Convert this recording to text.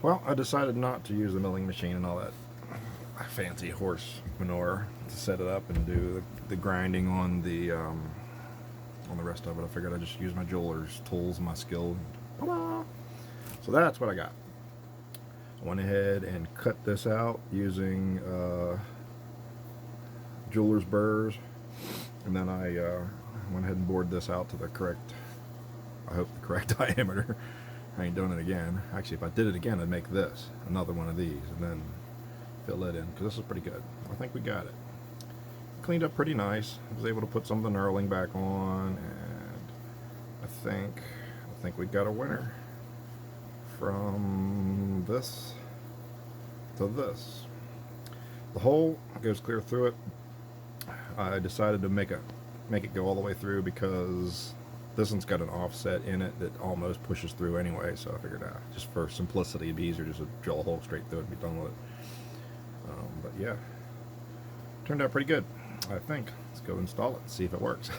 Well, I decided not to use the milling machine and all that fancy horse manure to set it up and do the grinding on the rest of it. I figured I'd just use my jeweler's tools, my skill. Ta-da! So that's what I got. I went ahead and cut this out using jeweler's burrs, and then I went ahead and bored this out to the correct, I hope the correct diameter. I ain't doing it again. Actually, if I did it again, I'd make this another one of these and then fill it in, because this is pretty good. I think we got it. Cleaned up pretty nice. I was able to put some of the knurling back on, and I think we got a winner from this to this. The hole goes clear through it. I decided to make it go all the way through because this one's got an offset in it that almost pushes through anyway, so I figured out just for simplicity it'd be easier just to drill a hole straight through it and be done with it. But yeah, turned out pretty good, I think. Let's go install it and see if it works.